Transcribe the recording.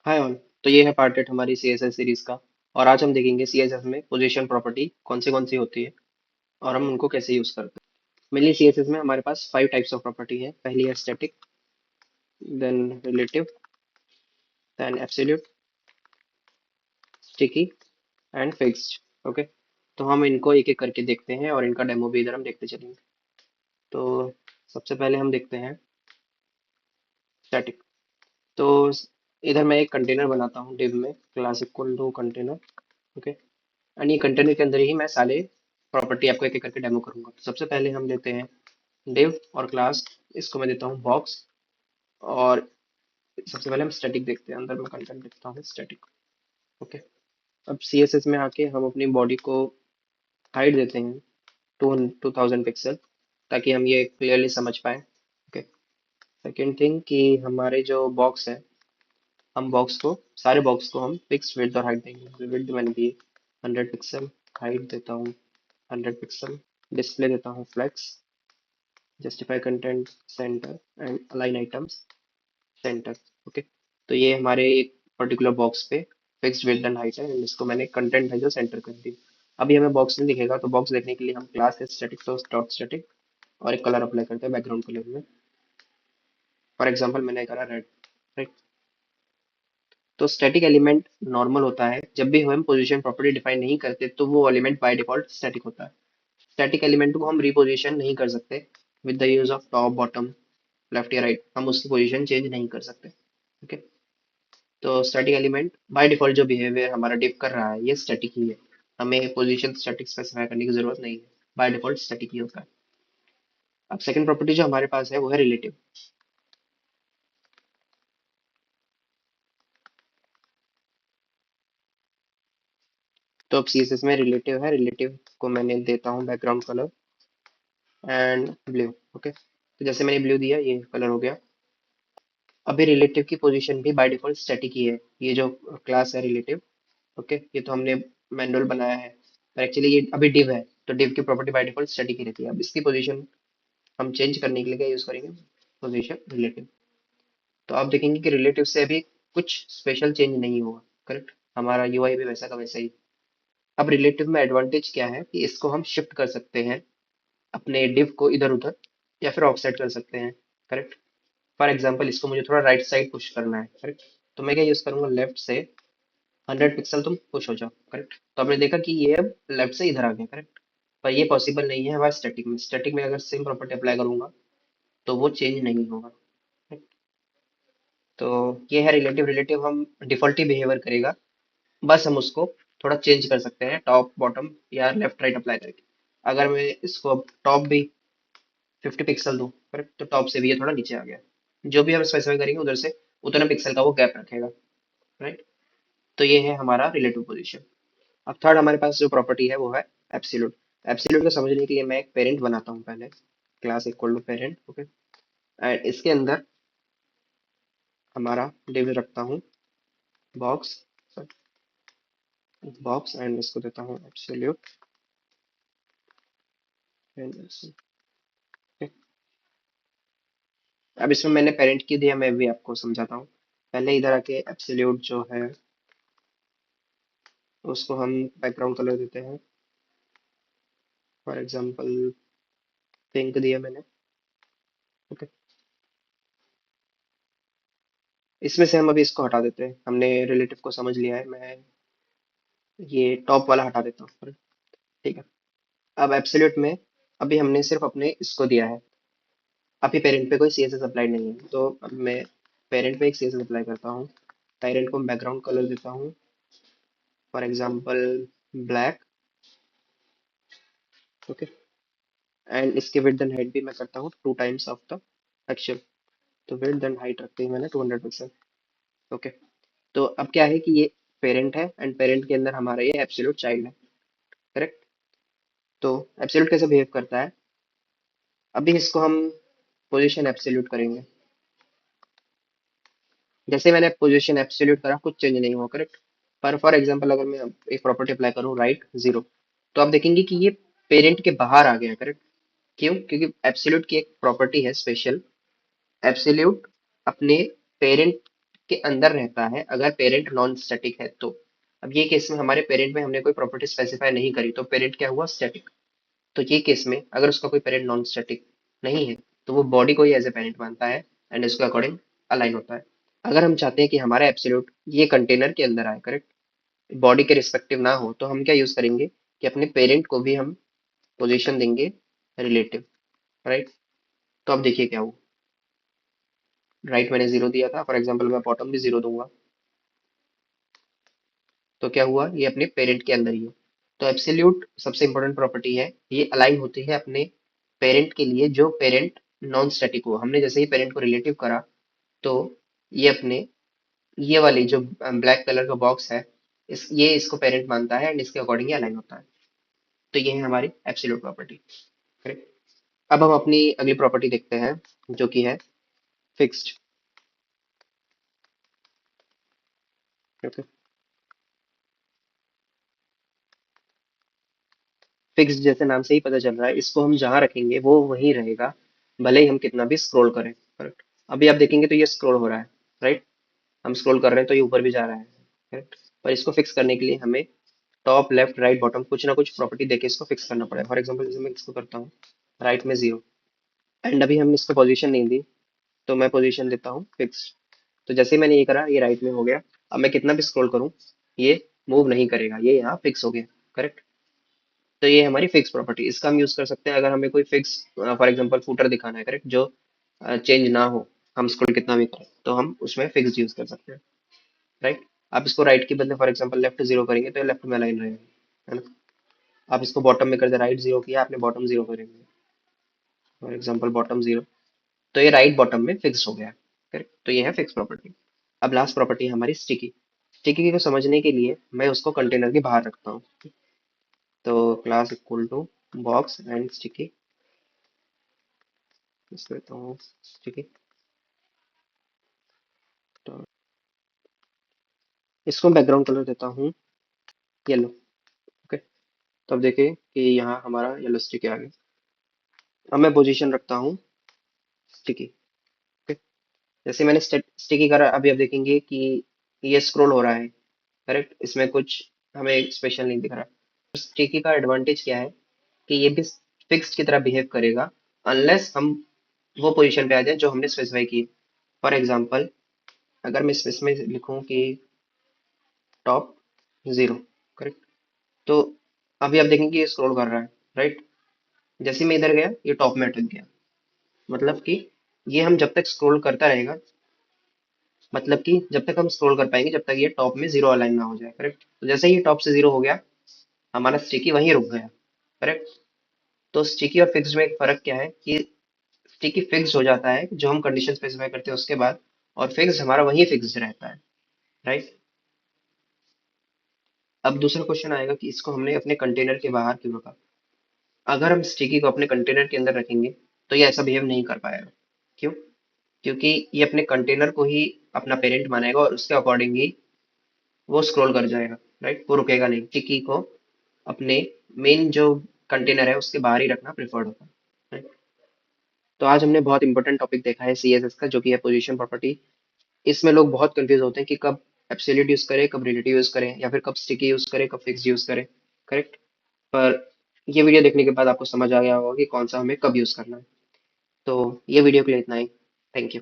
Hi all. तो ये है पार्ट एट हमारी सीएसएस सीरीज का। और आज हम देखेंगे सीएसएस में पोजीशन प्रॉपर्टी कौन सी होती है और हम उनको कैसे यूज करते हैं। मेनली सीएसएस में हमारे पास 5 टाइप्स ऑफ प्रॉपर्टी है। पहली है static, then relative, then absolute, sticky and fixed. Okay, तो हम इनको एक एक करके देखते हैं और इनका डेमो भी इधर हम देखते चलेंगे। तो सबसे पहले हम देखते हैं स्टैटिक। तो इधर मैं एक कंटेनर बनाता हूँ डिव में, class equal to container. Okay, and ये कंटेनर के अंदर ही मैं सारे प्रॉपर्टी आपको एक एक करके डेमो करूंगा। तो सबसे पहले हम लेते हैं डिव और क्लास, इसको मैं देता हूँ बॉक्स। और सबसे पहले हम स्टैटिक देखते हैं, अंदर मैं कंटेंट लिखता हूँ स्टैटिक। ओके, अब सीएसएस में आके हम अपनी बॉडी को हाइट देते हैं 2000 पिक्सल, ताकि हम ये क्लियरली समझ पाए। ओके, सेकेंड थिंग कि हमारे जो बॉक्स है, हम बॉक्स को, सारे बॉक्स को हम फिक्स विड्थ और हाइट देंगे। विड्थ मैंने दी 100 पिक्सल, हाइट देता हूँ 100 पिक्सल, डिस्प्ले देता हूँ flex, justify content center and align items center. Okay, तो ये हमारे एक पर्टिकुलर बॉक्स पे फिक्स्ड विड्थ एंड हाइट है and इसको मैंने कंटेंट है जो सेंटर कर दी। अभी हमें बॉक्स नहीं दिखेगा, तो बॉक्स देखने के लिए हम क्लास है स्टैटिक, तो डॉट स्टैटिक और एक कलर अप्लाई करते हैं बैकग्राउंड कलर में। फॉर एग्जांपल मैंने करा रेड। राइट, तो स्टैटिक एलिमेंट नॉर्मल होता है। जब भी हम पोजीशन प्रॉपर्टी डिफाइन नहीं करते तो वो एलिमेंट बाय डिफॉल्ट स्टैटिक होता है। स्टैटिक एलिमेंट को हम रिपोजिशन नहीं कर सकते with the use of top bottom left या राइट, हम उसकी पोजीशन चेंज नहीं कर सकते। ओके, तो स्टैटिक एलिमेंट बाय डिफॉल्ट जो बिहेवियर हमारा डिफ कर रहा है ये स्टैटिक ही है। हमें पोजीशन स्टैटिक स्पेसिफाई करने की जरूरत नहीं है, बाय डिफॉल्ट स्टैटिक ही होता है। अब सेकंड प्रॉपर्टी जो हमारे पास है वो है रिलेटिव। तो अब सीएसएस में रिलेटिव है, रिलेटिव को मैंने देता हूँ background colour and blue. Okay, तो जैसे मैंने ब्लू दिया ये कलर हो गया। अभी रिलेटिव की पोजीशन भी बाय डिफॉल्ट स्टैटिक ही है। ये जो क्लास है रिलेटिव, ओके, ये तो हमने मैनुअल बनाया है, पर एक्चुअली ये अभी डिव है, तो डिव की प्रॉपर्टी बाय डिफॉल्ट स्टैटिक ही रहती है। अब इसकी पोजीशन हम चेंज करने के लिए क्या यूज करेंगे, पोजीशन रिलेटिव। तो आप देखेंगे कि रिलेटिव से अभी कुछ स्पेशल चेंज नहीं हुआ। करेक्ट, हमारा यूआई भी वैसा का वैसा ही। अब रिलेटिव में एडवांटेज क्या है कि इसको हम शिफ्ट कर सकते हैं, अपने डिव को इधर उधर, या फिर ऑफसेट कर सकते हैं। करेक्ट, फॉर एग्जाम्पल इसको मुझे थोड़ा राइट साइड पुश करना है। करेक्ट, तो मैं क्या यूज करूंगा, लेफ्ट से 100 पिक्सल तुम पुश हो जाओ। करेक्ट, तो आपने देखा कि ये अब लेफ्ट से इधर आ गया। करेक्ट, पर ये पॉसिबल नहीं है हमारे स्टैटिक में। स्टैटिक में अगर सेम प्रॉपर्टी अप्लाई करूंगा तो वो चेंज नहीं होगा। Correct? तो ये है रिलेटिव। रिलेटिव हम डिफॉल्टी बिहेवियर करेगा, बस हम उसको थोड़ा चेंज कर सकते हैं टॉप बॉटम या लेफ्ट राइट अप्लाई करके। अगर मैं इसको टॉप भी 50 पिक्सल दूं, करेक्ट, तो टॉप से भी ये थोड़ा नीचे आ गया। जो भी हम स्पेसिफाई करेंगे उधर से उतना पिक्सल का वो गैप रखेगा। राइट, तो ये है हमारा रिलेटिव पोजीशन। अब थर्ड हमारे पास जो प्रॉपर्टी है वो है एब्सोल्यूट। एब्सोल्यूट को समझने के लिए मैं एक पेरेंट बनाता हूँ पहले, class equal to parent. Okay, and इसके अंदर हमारा डिव रखता हूँ बॉक्स, बॉक्स एंड इसको देता हूँ एब्सोल्यूट। अब इसमें मैंने पेरेंट की दिया, मैं भी आपको समझाता हूँ। पहले इधर आके एब्सोल्यूट जो है उसको हम बैकग्राउंड कलर देते हैं। फॉर एग्जांपल पिंक दिया मैंने। ओके, इसमें से हम अभी इसको हटा देते हैं, हमने रिलेटिव को समझ लिया है। मैं ये टॉप वाला हटा देता हूँ। ठीक है, अब एब्सोल्यूट में अभी हमने सिर्फ अपने इसको दिया है, अभी पेरेंट पे कोई सीएसएस अप्लाई नहीं है। तो अब मैं पेरेंट पे एक सीएसएस अप्लाई करता हूँ। पेरेंट को बैकग्राउंड कलर देता हूँ, for example black. Okay, and इसके विड्थ एंड हाइट भी मैं करता हूँ 2 टाइम्स ऑफ द एक्चुअल। तो विड्थ एंड हाइट रखते ही मैंने 200 पिक्सल। ओके, तो अब क्या है कि ये पेरेंट है एंड पेरेंट के अंदर हमारा ये एब्सोल्यूट चाइल्ड है। करेक्ट, तो एब्सोल्यूट कैसे बिहेव करता है, अभी इसको हम पोजीशन एब्सोल्यूट करेंगे। जैसे मैंने पोजीशन एब्सोल्यूट करा कुछ चेंज नहीं हुआ। करेक्ट, पर फॉर एग्जांपल अगर मैं एक प्रॉपर्टी अप्लाई करूँ राइट 0, तो आप देखेंगे कि ये पेरेंट के बाहर आ गया। करेक्ट, क्यों, क्योंकि एब्सोल्यूट की एक प्रॉपर्टी है स्पेशल, एब्सोल्यूट अपने पेरेंट के अंदर रहता है अगर पेरेंट नॉन स्टैटिक है तो। अब ये केस में हमारे पेरेंट में हमने कोई प्रॉपर्टी स्पेसिफाई नहीं करी तो पेरेंट क्या हुआ, स्टैटिक। तो ये केस में अगर उसका कोई पेरेंट नॉन स्टैटिक नहीं है तो वो बॉडी को ही एज ए पेरेंट मानता है एंड इसके अकॉर्डिंग अलाइन होता है। अगर हम चाहते हैं कि हमारा एब्सोल्यूट ये कंटेनर के अंदर आए, करेक्ट, बॉडी के रिस्पेक्टिव ना हो, तो हम क्या यूज करेंगे कि अपने पेरेंट को भी हम पोजीशन देंगे रिलेटिव, राइट। तो अब देखिए क्या हुआ, राइट मैंने जीरो दिया था, फॉर एग्जाम्पल मैं बॉटम भी जीरो दूंगा, तो क्या हुआ, ये अपने पेरेंट के अंदर ही है। तो एब्सोल्यूट सबसे इंपॉर्टेंट प्रॉपर्टी है, ये अलाइन होती है अपने पेरेंट के लिए जो पेरेंट नॉन स्टैटिक हो। हमने जैसे ही पेरेंट को रिलेटिव करा तो ये अपने ये वाली जो ब्लैक कलर का बॉक्स है, ये इसको पेरेंट मानता है एंड इसके अकॉर्डिंग अलाइन होता है। तो ये है हमारी एब्सोल्यूट प्रॉपर्टी, करेक्ट। अब हम अपनी अगली प्रॉपर्टी देखते हैं जो कि है फिक्स्ड। ओके, फिक्स्ड जैसे नाम से ही पता चल रहा है, इसको हम जहां रखेंगे वो वहीं रहेगा, भले ही हम कितना भी स्क्रॉल करें, करेक्ट। अभी आप देखेंगे तो ये स्क्रॉल हो रहा है, राइट, हम स्क्रॉल कर रहे हैं तो ये ऊपर भी जा रहा है, करेक्ट। पर इसको फिक्स करने के लिए हमें टॉप लेफ्ट राइट बॉटम कुछ ना कुछ प्रॉपर्टी देके इसको फिक्स करना पड़ेगा। फॉर एग्जाम्पल जैसे मैं इसको करता हूँ राइट में जीरो, एंड अभी हमने इसको पोजीशन नहीं दी, तो मैं पोजीशन देता हूँ फिक्स। तो जैसे ही मैंने ये करा ये राइट में हो गया, अब मैं कितना भी स्क्रॉल करूँ ये मूव नहीं करेगा, ये यहाँ फिक्स हो गया, करेक्ट। तो ये हमारी फिक्स प्रॉपर्टी, इसका हम यूज कर सकते हैं अगर हमें कोई फिक्स, फॉर एग्जांपल फुटर दिखाना है, करेक्ट, जो चेंज ना हो, हम स्क्रॉल कितना भी करें तो हम उसमें फिक्स यूज कर सकते हैं, राइट। आप इसको राइट के बदले फॉर एग्जांपल लेफ्ट जीरो करेंगे तो लेफ्ट में अलाइन रहेगा, है ना। आप इसको बॉटम में कर दे, राइट जीरो किया आपने, बॉटम जीरो करेंगे, फॉर एग्जांपल बॉटम जीरो, तो ये राइट बॉटम में फिक्स हो गया, करेक्ट। तो ये है फिक्स प्रॉपर्टी। अब लास्ट प्रॉपर्टी है हमारी स्टिकी। स्टिकी को समझने के लिए मैं उसको कंटेनर के बाहर रखता हूँ, तो class equal to box and sticky, इसको देता हूँ स्टिकी। तो इसको बैकग्राउंड कलर देता हूँ येलो, ओके। तो अब देखिए कि यहाँ हमारा येलो स्टिकी आ गया। अब मैं पोजीशन रखता हूँ स्टिकी, ओके। जैसे मैंने स्टिकी करा, अभी आप देखेंगे कि ये स्क्रॉल हो रहा है, करेक्ट, इसमें कुछ हमें स्पेशल नहीं दिख रहा। स्टिकी का एडवांटेज क्या है कि ये भी फिक्स्ड की तरह बिहेव करेगा अनलेस हम वो पोजीशन पे आ जाए जो हमने स्पेसिफाई की। फॉर एग्जांपल अगर मैं इसमें लिखूं कि टॉप जीरो, करेक्ट, तो अभी आप देखेंगे ये स्क्रॉल कर रहा है, राइट। जैसे ही मैं इधर गया ये टॉप में अटक गया, मतलब कि ये हम जब तक स्क्रॉल करता रहेगा, मतलब कि जब तक हम स्क्रॉल कर पाएंगे जब तक ये टॉप में जीरो अलाइन ना हो जाए, करेक्ट। तो जैसे ही ये टॉप से जीरो हो गया हमारा स्टिकी वहीं रुक गया, करेक्ट। तो स्टिकी और फिक्स्ड में एक फर्क क्या है कि स्टिकी फिक्स्ड हो जाता है जो हम कंडीशन स्पेसिफाई करते हैं उसके बाद, और फिक्स्ड हमारा वहीं फिक्स्ड रहता है, राइट। अब दूसरा क्वेश्चन आएगा कि इसको हमने अपने कंटेनर के बाहर क्यों रखा। अगर हम स्टिकी को अपने कंटेनर के अंदर रखेंगे तो ये ऐसा बिहेव नहीं कर पाएगा। क्यों? क्योंकि ये अपने कंटेनर को ही अपना पेरेंट मानेगा और उसके अकॉर्डिंग ही वो स्क्रॉल कर जाएगा, राइट, वो रुकेगा नहीं। स्टिकी को अपने मेन जो कंटेनर है उसके बाहर ही रखना प्रेफर्ड होता है, right? तो आज हमने बहुत इंपॉर्टेंट टॉपिक देखा है सीएसएस का, जो कि है पोजीशन प्रॉपर्टी। इसमें लोग बहुत कंफ्यूज होते हैं कि कब एब्सोल्यूट यूज करें, कब रिलेटिव यूज करें, या फिर कब स्टिकी यूज करें, कब फिक्स यूज करें, करेक्ट। पर ये वीडियो देखने के बाद आपको समझ आ गया होगा कि कौन सा हमें कब यूज करना है। तो ये वीडियो के लिए इतना ही। Thank you.